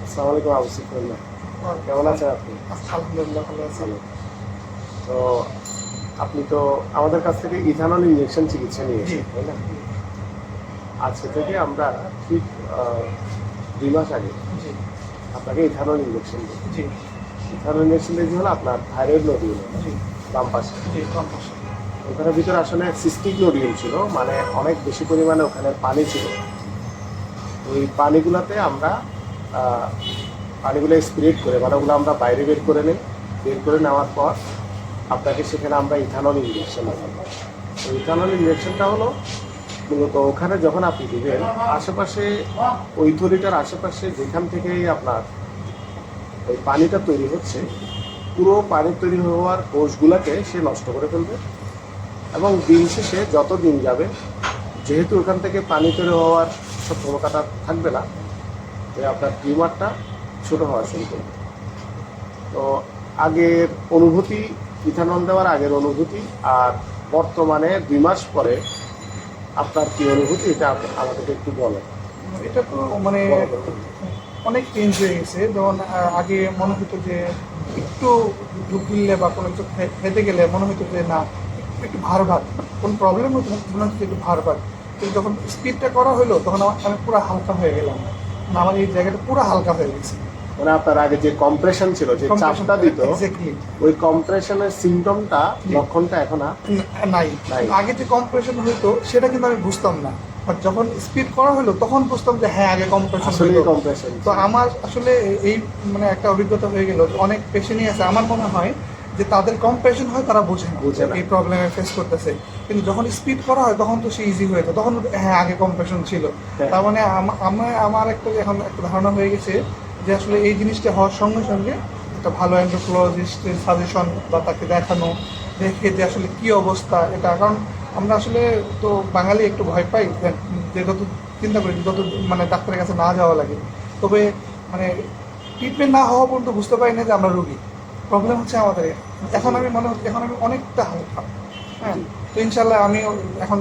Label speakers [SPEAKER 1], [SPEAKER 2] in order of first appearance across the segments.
[SPEAKER 1] আসসালামু আলাইকুম আবু সুফিয়ান। কেমন আছেন আপনি?
[SPEAKER 2] আলহামদুলিল্লাহ ভালো আছি।
[SPEAKER 1] তো আপনি তো আমাদের কাছ থেকে ইথানল ইনজেকশন চিকিৎসা
[SPEAKER 2] জি
[SPEAKER 1] নিয়েছেন, তাই না?
[SPEAKER 2] জি
[SPEAKER 1] আজকে থেকে আমরা ঠিক 2 মাস আগে
[SPEAKER 2] জি
[SPEAKER 1] আপনাকে ইথানল ইনজেকশন দিই।
[SPEAKER 2] জি
[SPEAKER 1] ইথানল ইনজেকশন দিয়েছি হলো আপনার থাইরয়েড নডিউল
[SPEAKER 2] জি
[SPEAKER 1] বাম পাশে।
[SPEAKER 2] জি কম্পাস।
[SPEAKER 1] ওখানের ভিতরে আসলে সিস্টিক নডিউল ছিল, মানে অনেক বেশি পরিমাণে ওখানে পানি ছিল। ওই পানিগুলোতে আমরা আহ, পানিগুলো স্প্রেড করে, মানে ওগুলো আমরা বাইরে বের করে নিই। বের করে নেওয়ার পর আপনাকে সেখানে আমরা ইথানল ইনজেকশন দেবো। ইথানল ইনজেকশনটা হলো মূলত ওখানে যখন আপনি দিবেন, আশেপাশে ওই থলিটার আশেপাশে যেখান থেকেই আপনার ওই পানিটা তৈরি হচ্ছে, পুরো পানি তৈরি হওয়ার কোষগুলোকে সে নষ্ট করে ফেলবে। এবং দিন শেষে যত দিন যাবে, যেহেতু ওখান থেকে পানি তৈরি হওয়ার সক্ষমতাটা থাকবে না, যে আপনার টিউমারটা ছোটো হওয়া শুরু করবে। তো আগের অনুভূতি, ইথানল দেওয়ার আগের অনুভূতি আর বর্তমানে 2 মাস পরে আপনার কি অনুভূতি, এটা আমাদেরকে একটু বলেন।
[SPEAKER 2] এটা তো মানে অনেক চেঞ্জ হয়ে গেছে। যেমন আগে মনে হতো যে একটু ঢুকিলে বা কোনো কিছু খেতে গেলে মনে হতো যে না একটু ভার ভাত, কোনো প্রবলেম হতো না, মনে হচ্ছে একটু ভার ভাত। কিন্তু যখন স্পিডটা করা হলো তখন আমি পুরো হালকা হয়ে গেলাম। আমার এই জায়গাটা পুরো হালকা হয়ে গেছে।
[SPEAKER 1] মানে আপনার আগে যে কম্প্রেশন ছিল, যে চাপটা দিত,
[SPEAKER 2] এক্স্যাক্টলি
[SPEAKER 1] ওই কম্প্রেশনের সিমটমটা, লক্ষণটা এখন আর
[SPEAKER 2] নাই।
[SPEAKER 1] নাই।
[SPEAKER 2] আগে যে কম্প্রেশন হইতো সেটা কিন্তু আমি বুঝতাম না, বাট যখন স্পিড করা হলো তখন বুঝতাম যে হ্যাঁ আগে কম্প্রেশন
[SPEAKER 1] আসলে
[SPEAKER 2] হইতো।
[SPEAKER 1] কম্প্রেশন।
[SPEAKER 2] তো আমার আসলে এই মানে একটা অভিজ্ঞতা হয়ে গেল। অনেক পেশেন্টই আছে আমার মনে হয় যে তাদের কম্প্রেশন হয়, তারা বোঝে না এই প্রবলেমে ফেস করতেছে। কিন্তু যখন স্পিড করা হয় তখন তো সে ইজি হয়ে যেত, তখন হ্যাঁ আগে কম্প্রেশন ছিল। তার মানে আমার একটা এখন একটা ধারণা হয়ে গেছে যে আসলে এই জিনিসটা হওয়ার সঙ্গে সঙ্গে একটা ভালো অ্যান্ড্রোক্রোলজিস্টের সাজেশন বা তাকে দেখানো, দেখে যে আসলে কী অবস্থা এটা। কারণ আমরা আসলে তো বাঙালি একটু ভয় পাই যে যত চিন্তা করি যত মানে ডাক্তারের কাছে না যাওয়া লাগে। তবে মানে ট্রিটমেন্ট না হওয়া পর্যন্ত বুঝতে পারি না যে আমরা রোগী। প্রবলেম হচ্ছে আমাদের এখন আমি মনে হচ্ছে এখন আমি অনেকটা হালকা। হ্যাঁ, তো ইনশাল্লাহ আমি এখন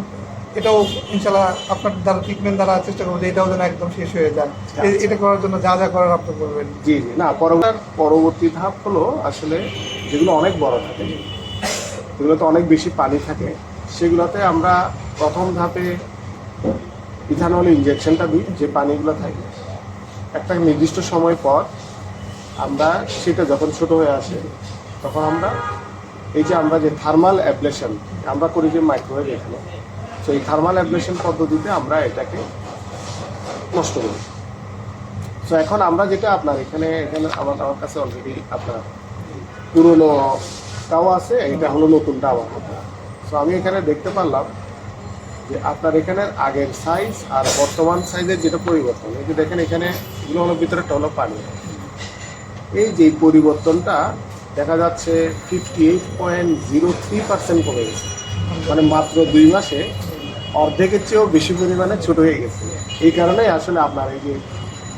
[SPEAKER 2] এটাও ইনশাল্লাহ আপনার দ্বারা ট্রিটমেন্ট দ্বারা চেষ্টা করবো যে এটাও যেন একদম শেষ হয়ে যায়। এটা করার জন্য যা যা করার আপনি করবেন।
[SPEAKER 1] জি জি, না পরবর্তী ধাপ হলো আসলে যেগুলো অনেক বড় থাকে, যেগুলোতে অনেক বেশি পানি থাকে, সেগুলোতে আমরা প্রথম ধাপে ইথানল ইনজেকশনটা দিই। যে পানিগুলো থাকে একটা নির্দিষ্ট সময় পর আমরা সেটা যখন ছোট হয়ে আসে, তখন আমরা এই যে আমরা যে থার্মাল অ্যাবলেশন আমরা করি, যে মাইক্রোওয়েভ এখানে, তো এই থার্মাল অ্যাবলেশন পদ্ধতিতে আমরা এটাকে নষ্ট করি। তো এখন আমরা যেটা আপনার এখানে এখানে আমার কাছে অলরেডি আপনার পুরনো টাওয়া আছে, এটা হলো নতুনটা আমার হাতে। তো আমি এখানে দেখতে পারলাম যে আপনার এখানের আগের সাইজ আর বর্তমান সাইজের যেটা পরিবর্তন, এই যে দেখেন এখানে এগুলো হলো ভিতরে একটা হলো পানি। এই যে পরিবর্তনটা দেখা যাচ্ছে 58.03% কমে গেছে। মানে মাত্র 2 মাসে অর্ধেকের চেয়েও বেশি পরিমাণে ছোট হয়ে গেছে। এই কারণেই আসলে আপনার এই যে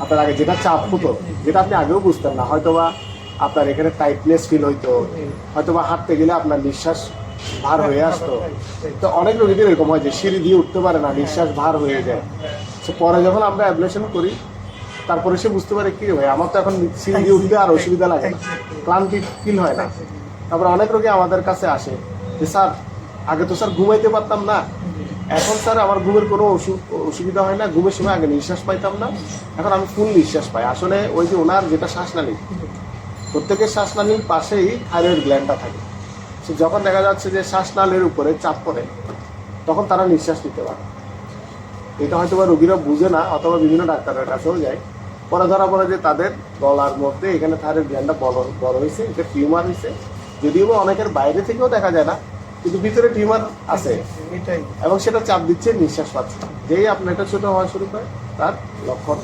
[SPEAKER 1] আপনার আগে যেটা চাপ হতো, যেটা আপনি আগেও বুঝতেন না, হয়তোবা আপনার এখানে টাইটনেস ফিল হইতো, হয়তোবা হাঁটতে গেলে আপনার নিঃশ্বাস ভার হয়ে আসতো। তো অনেক রোগীদের এরকম হয় যে সিঁড়ি দিয়ে উঠতে পারে না, নিঃশ্বাস ভার হয়ে যায়। তো পরে যখন আমরা অ্যাবলেশন করি, তারপরে সে বুঝতে পারে কি ভাই আমার তো এখন সিঁড়ি দিয়ে উঠতে আর অসুবিধা লাগে না, ক্লান্তি ফিল হয় না। তারপরে অনেক রোগী আমাদের কাছে আসে যে স্যার আগে তো স্যার ঘুমাইতে পারতাম না, এখন স্যার আমার ঘুমের কোনো অসুবিধা হয় না, ঘুমের সময় আগে নিঃশ্বাস পাইতাম না, এখন আমি ফুল নিঃশ্বাস পাই। আসলে ওই যে ওনার যেটা শ্বাসনালী, প্রত্যেকের শ্বাসনালীর পাশেই থাইরয়েড গ্ল্যান্ডটা থাকে। সে যখন দেখা যাচ্ছে যে শ্বাসনালীর উপরে চাপ পড়ে, তখন তারা নিঃশ্বাস নিতে পারে। এটা হয়তো বা রোগীরা বুঝে না, অথবা বিভিন্ন ডাক্তারের কাছেও যায়, পরে ধরা পড়ে যে তাদের গলার মধ্যে এখানে থাইরয়েড গ্ল্যান্ডটা বড় হয়েছে, এটা টিউমার হয়েছে। যদিও বা অনেকের বাইরে থেকেও দেখা যায় না, কিন্তু ভিতরে টিউমার আছে
[SPEAKER 2] এটাই,
[SPEAKER 1] এবং সেটা চাপ দিচ্ছে, নিঃশ্বাস পাচ্ছে। যেই আপনার এটা ছোটো হওয়া শুরু করে, তার লক্ষণ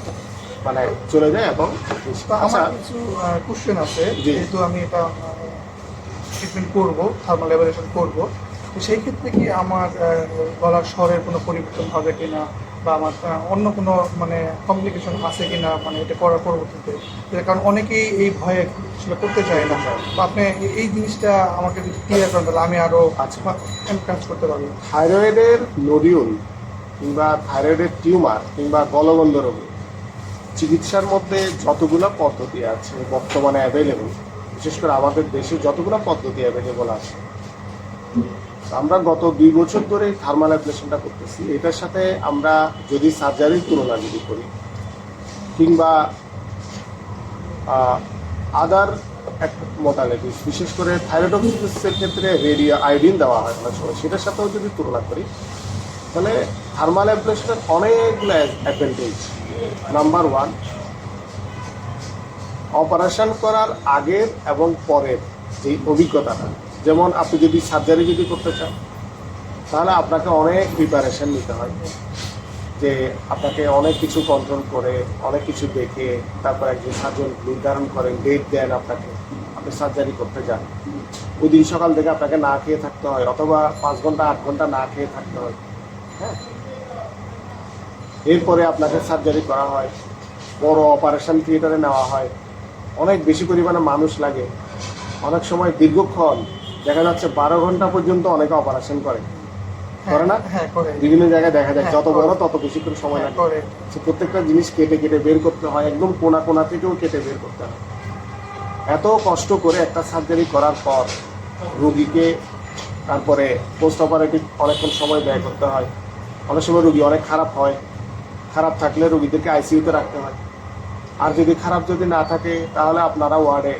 [SPEAKER 1] মানে চলে যায়। এবং
[SPEAKER 2] আমার কিছু কোশ্চেন আছে, যেহেতু আমি এটা ট্রিটমেন্ট করবো, থার্মাল এভালুয়েশন করবো, তো সেই ক্ষেত্রে কি আমার গলার স্বরের কোনো পরিবর্তন হবে কিনা, বা আমার অন্য কোনো মানে কমপ্লিকেশন আছে কিনা মানে এটা করার পরবর্তীতে? কারণ অনেকেই এই ভয়ে আসলে করতে চায় না। তো আপনি এই জিনিসটা আমাকে যদি ক্লিয়ার করেন তাহলে আমি আরও কাজ করতে পারবো।
[SPEAKER 1] থাইরয়েডের নডিউল কিংবা থাইরয়েডের টিউমার কিংবা গলগন্ড রোগ, চিকিৎসার মধ্যে যতগুলো পদ্ধতি আছে বর্তমানে অ্যাভেলেবল, বিশেষ করে আমাদের দেশে যতগুলো পদ্ধতি অ্যাভেলেবল আছে, আমরা গত 2 বছর ধরে থার্মাল অ্যাবলেশনটা করতেছি। এটার সাথে আমরা যদি সার্জারির তুলনা যদি করি কিংবা আদার মোডালিটিস, বিশেষ করে থাইরয়েডোসিসের ক্ষেত্রে রেডিও আয়োডিন দেওয়া হয় অনেক সময়, সেটার সাথেও যদি তুলনা করি তাহলে থার্মাল অ্যাবলেশনের অনেকগুলো অ্যাডভান্টেজ। নাম্বার 1, অপারেশন করার আগের এবং পরের যে অভিজ্ঞতাটা, যেমন আপনি যদি সার্জারি যদি করতে চান তাহলে আপনাকে অনেক প্রিপারেশন নিতে হয়, যে আপনাকে অনেক কিছু কন্ট্রোল করে অনেক কিছু দেখে তারপর একজন সার্জন নির্ধারণ করেন, ডেট দেন আপনাকে, আপনি সার্জারি করতে যান। ওই দিন সকাল থেকে আপনাকে না খেয়ে থাকতে হয়, অথবা 5 ঘন্টা 8 ঘন্টা না খেয়ে থাকতে হয়। হ্যাঁ, এরপরে আপনাকে সার্জারি করা হয়, বড় অপারেশন থিয়েটারে নেওয়া হয়, অনেক বেশি পরিমাণে মানুষ লাগে, অনেক সময় দীর্ঘক্ষণ, দেখা যাচ্ছে 12 ঘন্টা পর্যন্ত অনেকে অপারেশন করে না?
[SPEAKER 2] হ্যাঁ, করে।
[SPEAKER 1] বিভিন্ন জায়গায় দেখা যায় যত বড়
[SPEAKER 2] করে।
[SPEAKER 1] তত বেশি করে সময় লাগে।
[SPEAKER 2] করে।
[SPEAKER 1] প্রত্যেকটা জিনিস কেটে কেটে বের করতে হয়, একদম কোনা কোনা থেকেও কেটে বের করতে হয়। এত কষ্ট করে একটা সার্জারি করার পর রোগীকে তারপরে পোস্ট অপারেটিভ অনেকক্ষণ সময় ব্যয় করতে হয়। অনেক সময় রোগী অনেক খারাপ হয়, খারাপ থাকলে রোগীদেরকে আইসিইউতে রাখতে হয়। আর যদি খারাপ যদি না থাকে তাহলে আপনারা ওয়ার্ডে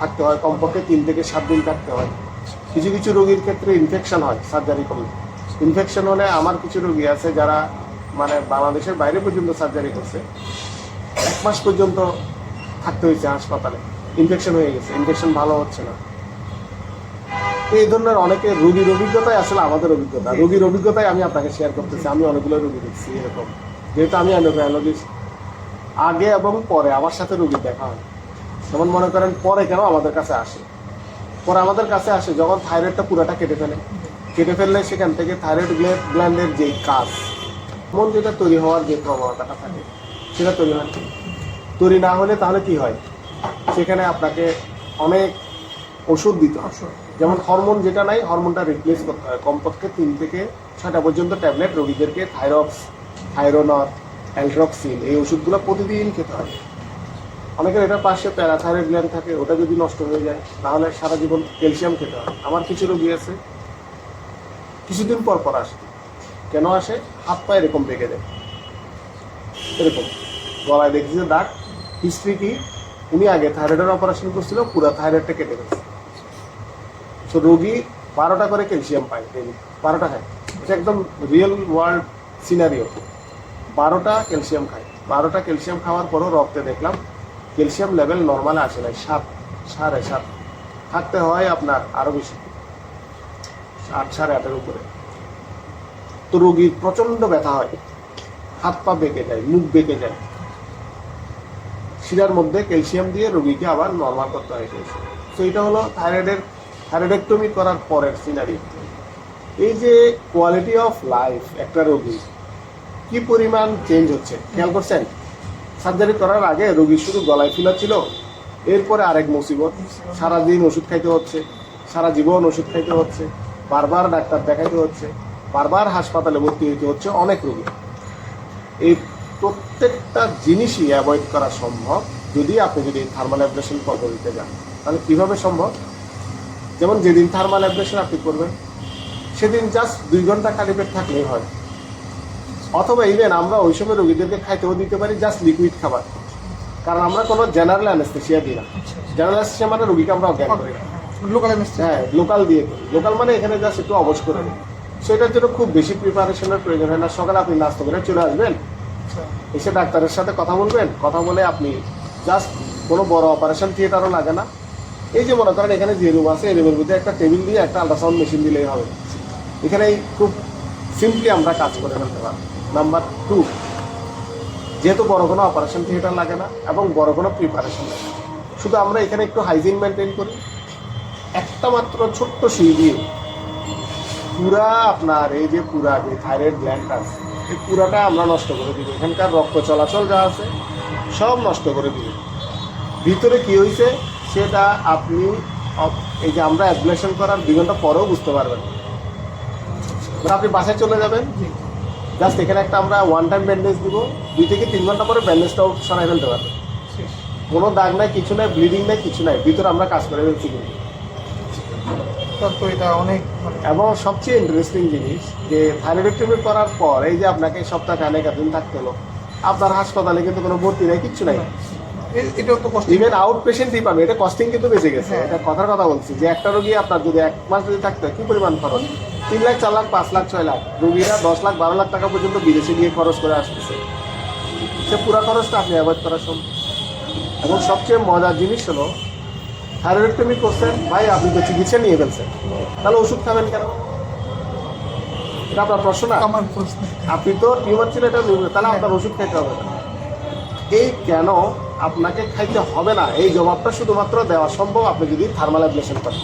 [SPEAKER 1] থাকতে হয়, কমপক্ষে 3 থেকে 7 দিন থাকতে হয়। কিছু কিছু রোগীর ক্ষেত্রে ইনফেকশন হয় সার্জারি করলে। ইনফেকশন হলে আমার কিছু রোগী আছে যারা মানে বাংলাদেশের বাইরে পর্যন্ত সার্জারি করছে, 1 মাস পর্যন্ত থাকতে হয়েছে হাসপাতালে, ইনফেকশন হয়ে গেছে, ইনফেকশন ভালো হচ্ছে না। তো এই ধরনের অনেকে রোগীর অভিজ্ঞতাই আসলে আমাদের অভিজ্ঞতা, রোগীর অভিজ্ঞতাই আমি আপনাকে শেয়ার করতেছি। আমি অনেকগুলো রোগী দেখছি এরকম, যেহেতু আমি অ্যান্ডোক্রাইনোলজিস্ট, আগে এবং পরে আমার সাথে রোগীর দেখা হয়। যেমন মনে করেন পরে কেন আমাদের কাছে আসে, পরে আমাদের কাছে আসে যখন থাইরয়েডটা পুরাটা কেটে ফেললে সেখান থেকে থাইরয়েড গ্ল্যান্ডের যেই কাজ, মন যেটা তৈরি হওয়ার যে প্রবণতাটা থাকে সেটা তৈরি না হলে তাহলে কি হয়, সেখানে আপনাকে অনেক ওষুধ দিতে হয়। যেমন হরমোন যেটা নাই, হরমোনটা রিপ্লেস করতে হয়। কমপক্ষে 3 থেকে 6টা পর্যন্ত ট্যাবলেট রোগীদেরকে থাইরক্স, থাইরোনর, অ্যালট্রক্সিন এই ওষুধগুলো প্রতিদিন খেতে হয়। অনেকের এটার পাশে প্যারাথাইরয়েড গ্ল্যান্ড থাকে, ওটা যদি নষ্ট হয়ে যায় তাহলে সারা জীবন ক্যালসিয়াম খেতে হয়। আমার কিছু রোগী আছে কিছুদিন পর পর আসে, কেন আসে, হাত পা এরকম বেঁকে যায়, এরকম গলায় দেখছি যে দাগ। হিস্ট্রি কি, উনি আগে থাইরয়েডের অপারেশন করছিল, পুরো থাইরয়েডটা কেটে গেছে। তো রোগী 12টা করে ক্যালসিয়াম পায় ডেলি, 12টা খায়, এটা একদম রিয়েল ওয়ার্ল্ড সিনারিও। 12টা ক্যালসিয়াম খায়, 12টা ক্যালসিয়াম খাওয়ার পরও রক্তে দেখলাম ক্যালসিয়াম লেভেল নর্মালে আসে নাই, 7, 7.5 থাকতে হয় আপনার আরও বেশি, 8, 8.5-এর উপরে। তো রোগীর প্রচণ্ড ব্যথা হয়, হাত পা বেঁকে যায়, মুখ বেঁকে যায়। শিরার মধ্যে ক্যালসিয়াম দিয়ে রোগীকে আবার নর্মাল করতে হয়। তো এটা হলো থাইরয়েডেক্টমি করার পরের সিনারি। এই যে কোয়ালিটি অফ লাইফ একটা রোগী কি পরিমাণ চেঞ্জ হচ্ছে খেয়াল করছেন? সার্জারি করার আগে রোগী শুধু গলায় ফুলা ছিল, এরপরে আরেক মুসিবত, সারাদিন ওষুধ খাইতে হচ্ছে, সারা জীবন ওষুধ খাইতে হচ্ছে, বারবার ডাক্তার দেখাইতে হচ্ছে, বারবার হাসপাতালে ভর্তি হইতে হচ্ছে অনেক রোগী। এই প্রত্যেকটা জিনিসই অ্যাভয়েড করা সম্ভব যদি থার্মাল অ্যাবলেশন পদ্ধতিতে যান। তাহলে কীভাবে সম্ভব? যেমন যেদিন থার্মাল অ্যাবলেশন আপনি করবেন সেদিন জাস্ট 2 ঘন্টা খালি পেট থাকলেই হয়, অথবা ইভেন আমরা ওই সময় রোগীদেরকে খাইতেও দিতে পারি জাস্ট লিকুইড খাবার, কারণ আমরা কোনো জেনারেল অ্যানেস্থেসিয়া দিই না। জেনারেল অ্যানেস্থেসিয়া মানে রোগীকে আমরা অজ্ঞান করি না, হ্যাঁ লোকাল দিয়ে করি। লোকাল মানে এখানে জাস্ট একটু অবশ করে দিই। সেটার জন্য খুব বেশি প্রিপারেশনের প্রয়োজন হয় না। সকালে আপনি নাস্তা করে চলে আসবেন, এসে ডাক্তারের সাথে কথা বলবেন, কথা বলে আপনি জাস্ট কোনো বড় অপারেশন থিয়েটারও লাগে না। এই যে মনে করেন এখানে যে রুম আছে এই রুমের মধ্যে একটা টেবিল দিয়ে একটা আল্ট্রাসাউন্ড মেশিন দিলেই হবে। এখানেই খুব সিম্পলি আমরা কাজ করে ফেলতে পারি। নাম্বার 2, যেহেতু বড় কোনো অপারেশন থিয়েটার লাগে না এবং বড় কোনো প্রিপারেশন লাগে না, শুধু আমরা এখানে একটু হাইজিন মেনটেন করি। একটা মাত্র ছোট্ট সুই দিয়ে পুরা আপনার এই যে পুরা যে থাইরয়েড গ্ল্যান্ড আছে এই পুরাটা আমরা নষ্ট করে দিব। এখানকার রক্ত চলাচল যা আছে সব নষ্ট করে দিব। ভিতরে কি হয়েছে সেটা আপনি এই যে আমরা অ্যাবলেশন করার 2 ঘন্টা পরেও বুঝতে পারবেন। আপনি বাসায় চলে যাবেন, জাস্ট এখানে একটা আমরা ওয়ান টাইম ব্যান্ডেজ দিব, 2 থেকে 3 ঘন্টা পরে ব্যান্ডেজটাও সরাই ফেলতে পারবে।
[SPEAKER 2] শেষ।
[SPEAKER 1] কোনো দাগ নাই, কিছু নাই, ব্লিডিং নাই, কিছু নাই, ভিতরে আমরা কাজ করে ফেলছি কিন্তু।
[SPEAKER 2] তার তো এটা অনেক মানে
[SPEAKER 1] এবং সবচেয়ে ইন্টারেস্টিং জিনিস যে থাইরয়েডেক্টমি করার পর এই যে আপনাকে সপ্তাহখানেক দিন থাকতে হলো, আপনার হাসপাতালে কিন্তু কোনো ভর্তি নাই, কিচ্ছু নাই।
[SPEAKER 2] এটাও তো কষ্ট।
[SPEAKER 1] ইভেন আউট পেশেন্টই পাবে, এটা কস্টিং কিন্তু বেঁচে গেছে।
[SPEAKER 2] হ্যাঁ।
[SPEAKER 1] এটা কথার কথা বলছি যে একটা রোগী আপনার যদি 1 মাস যদি থাকতে হয়, কি পরিমাণ খরচ? 3 লাখ, 4 লাখ, 5 লাখ, 6 লাখ, রোগীরা 10 লাখ, 12 লাখ টাকা পর্যন্ত বিদেশে গিয়ে খরচ করে আসতেছে। সে পুরো খরচটা আপনি অ্যাভয়েড করা সম্ভব। এবং সবচেয়ে মজার জিনিস হলো থাইরয়েডেক্টমি করছেন, ভাই আপনি তো চিকিৎসা নিয়ে ফেলছেন, তাহলে ওষুধ খাবেন কেন? এটা আপনার প্রশ্ন না?
[SPEAKER 2] আমার প্রশ্ন।
[SPEAKER 1] আপনি তো টিউমার ছিল, এটা নিয়ে তাহলে আপনার ওষুধ খাইতে হবে না। এই কেন আপনাকে খাইতে হবে না, এই জবাবটা শুধুমাত্র দেওয়া সম্ভব আপনি যদি থার্মাল অ্যাবলেশন করেন।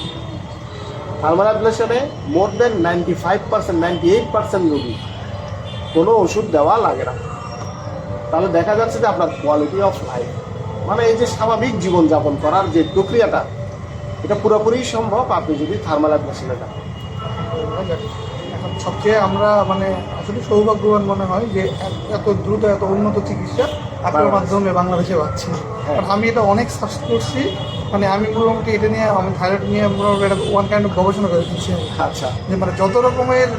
[SPEAKER 1] থার্মাল অ্যাবলেশনে মোর দেন 95%, 98% রোগী কোনো ওষুধ দেওয়া লাগে না। তাহলে দেখা যাচ্ছে যে আপনার কোয়ালিটি অফ লাইফ, মানে এই যে স্বাভাবিক জীবনযাপন করার যে প্রক্রিয়াটা, এটা পুরোপুরি সম্ভব আপনি যদি থার্মাল অ্যাবলেশনে যান।
[SPEAKER 2] এখন সবচেয়ে আমরা মানে আসলে সৌভাগ্যবান মনে হয় যে এত দ্রুত এত উন্নত চিকিৎসা আপনার মাধ্যমে বাংলাদেশে পাচ্ছি।
[SPEAKER 1] হ্যাঁ।
[SPEAKER 2] কারণ আমি এটা অনেক সার্চ করছি, মানে আমি মোটামুটি এটা নিয়ে আমি থাইরয়েড নিয়ে মোটামুটি এটা ওয়ান কাইন্ড অফ গবেষণা করে দিচ্ছি
[SPEAKER 1] আচ্ছা,
[SPEAKER 2] যে মানে যত রকমের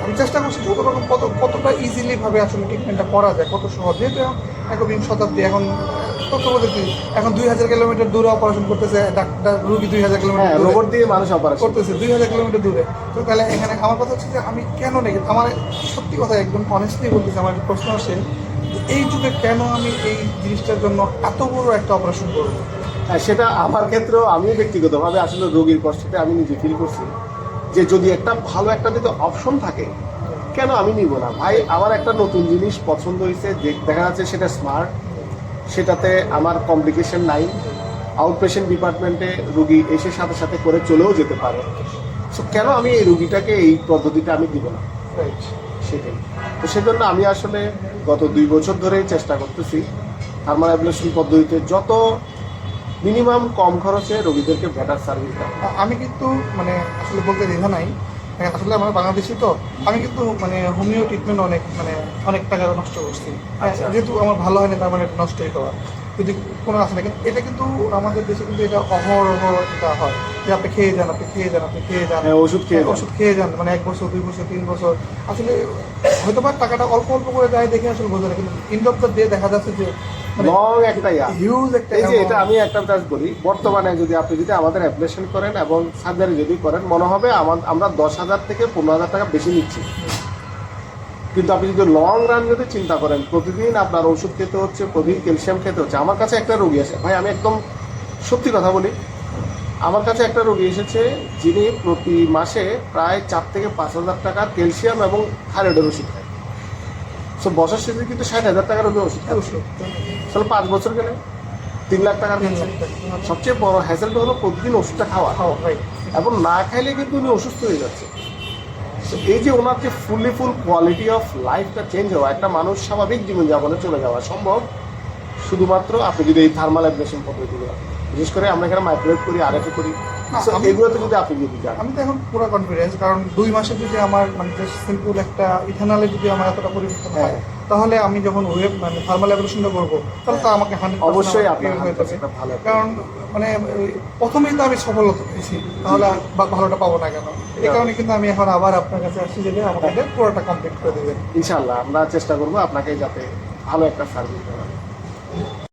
[SPEAKER 2] আমি চেষ্টা করছি যত রকম কতটা ইজিলি ভাবে আসলে ট্রিটমেন্টটা করা যায়, কত সহজ। যেহেতু এখন 21 শতাব্দী, এখন তথ্য প্রযুক্তি, এখন 2000 কিলোমিটার দূরে অপারেশন করতেছে ডাক্তার, রুগী 2000
[SPEAKER 1] হ্যাঁ,
[SPEAKER 2] কিলোমিটার দূরে
[SPEAKER 1] রোবট দিয়ে মানুষ অপারেশন
[SPEAKER 2] করতেছে 2000 কিলোমিটার দূরে। তো তাহলে এখানে আমার কথা হচ্ছে যে আমি কেন নেই, আমার সত্যি কথা একদম অনেস্টলি বলতেছি, আমার একটা প্রশ্ন আসে যে এই যুগে কেন আমি এই জিনিসটার জন্য এত বড় একটা অপারেশন করবো।
[SPEAKER 1] হ্যাঁ, সেটা আমার ক্ষেত্রেও আমি ব্যক্তিগতভাবে আসলে রোগীর কষ্টতে আমি নিজে ফিল করছি যে যদি একটা ভালো একটা যদি অপশন থাকে, কেন আমি নিব না? ভাই আমার একটা নতুন জিনিস পছন্দ হয়েছে, যে দেখা যাচ্ছে সেটা স্মার্ট, সেটাতে আমার কমপ্লিকেশন নাই, আউট পেশেন্ট ডিপার্টমেন্টে রুগী এসে সাথে সাথে করে চলেও যেতে পারে। সো কেন আমি এই রুগীটাকে এই পদ্ধতিটা আমি দিব না?
[SPEAKER 2] রাইট।
[SPEAKER 1] সেটাই। তো সেজন্য আমি আসলে গত 2 বছর ধরেই চেষ্টা করতেছি থার্মাল অ্যাবলেশন পদ্ধতিতে যত মিনিমাম কম খরচে রোগীদেরকে বেটার সার্ভিস দেওয়া।
[SPEAKER 2] আমি কিন্তু মানে আসলে বলতে দ্বিধা নাই, আসলে আমরা বাংলাদেশি তো আমি কিন্তু মানে হোমিও ট্রিটমেন্ট অনেক টাকা নষ্ট করছি।
[SPEAKER 1] আচ্ছা।
[SPEAKER 2] যেহেতু আমার ভালো হয়নি তার মানে এটা নষ্টই হওয়া যদি কোনো আসে না। কিন্তু এটা কিন্তু আমাদের দেশে কিন্তু এটা অহরহ এটা হয় যে আপনি খেয়ে যান, আপনি খেয়ে যান, আপনি খেয়ে যান,
[SPEAKER 1] হ্যাঁ, ওষুধ খেয়ে যান।
[SPEAKER 2] ওষুধ খেয়ে যান, মানে 1 বছর 2 বছর 3 বছর আসলে হয়তো বা টাকাটা অল্প অল্প করে দেয় দেখে আসলে বোঝা যায়, কিন্তু ইন্ড অফ দ্য ডে দেখা যাচ্ছে যে
[SPEAKER 1] লং একটা
[SPEAKER 2] হিউজ একটা
[SPEAKER 1] এই যে এটা আমি একটা কাজ বলি, বর্তমানে আপনি যদি আমাদের অ্যাপ্লিকেশন করেন এবং সার্জারি যদি করেন, মনে হবে আমরা 10,000 থেকে 15,000 টাকা বেশি নিচ্ছি। কিন্তু আপনি যদি লং রান যদি চিন্তা করেন, প্রতিদিন আপনার ওষুধ খেতে হচ্ছে, প্রতিদিন ক্যালসিয়াম খেতে হচ্ছে। আমার কাছে একটা রোগী আছে, ভাই আমি একদম সত্যি কথা বলি, আমার কাছে একটা রোগী এসেছে যিনি প্রতি মাসে প্রায় 4 থেকে 5,000 টাকার ক্যালসিয়াম এবং থাইরয়েডের ওষুধ খায়। সো বছর শেষে কিন্তু 60,000 টাকার ওষুধ খাচ্ছে। তাহলে 5 বছর গেলে 3 লাখ টাকার খাচ্ছে। সবচেয়ে বড় হ্যাসেলটা হলো প্রতিদিন ওষুধটা খাওয়া, এবং না খাইলে কিন্তু উনি অসুস্থ হয়ে যাচ্ছে। তো এই যে ওনার যে ফুল কোয়ালিটি অফ লাইফটা চেঞ্জ হওয়া, একটা মানুষ স্বাভাবিক জীবনযাপনে চলে যাওয়া সম্ভব শুধুমাত্র আপনি যদি এই থার্মাল অ্যাবলেশন পদ্ধতিগুলো, বিশেষ করে আমরা এখানে মাইক্রোওয়েভ করি, আরএফএ করি, so এগুলোতে যদি আপনি যদি যান।
[SPEAKER 2] আমি তো এখন পুরো কনফিডেন্স, কারণ 2 মাসে যদি আমার মানে সিম্পল একটা ইথানলে যদি আমার এতটা পরিবর্তন হয়,
[SPEAKER 1] হ্যাঁ।
[SPEAKER 2] তাহলে আমি যখন ওয়েব মানে থার্মাল অ্যাবলেশনটা করবো তাহলে তো আমাকে 100%
[SPEAKER 1] অবশ্যই
[SPEAKER 2] আমার
[SPEAKER 1] আপনার
[SPEAKER 2] clear হয়ে যাবে।
[SPEAKER 1] 100% ভালো একটা।
[SPEAKER 2] কারণ মানে প্রথমেই তো আমি সফলতা পেয়েছি, তাহলে ভালোটা পাবো না কেন? এই কারণে কিন্তু আমি এখন আবার আপনার কাছে আসছি যে আমাকে পুরোটা কমপ্লিট করে দেবেন।
[SPEAKER 1] ইনশাআল্লাহ আমরা চেষ্টা করবো আপনাকে যাতে ভালো একটা সার্ভিস দেওয়া।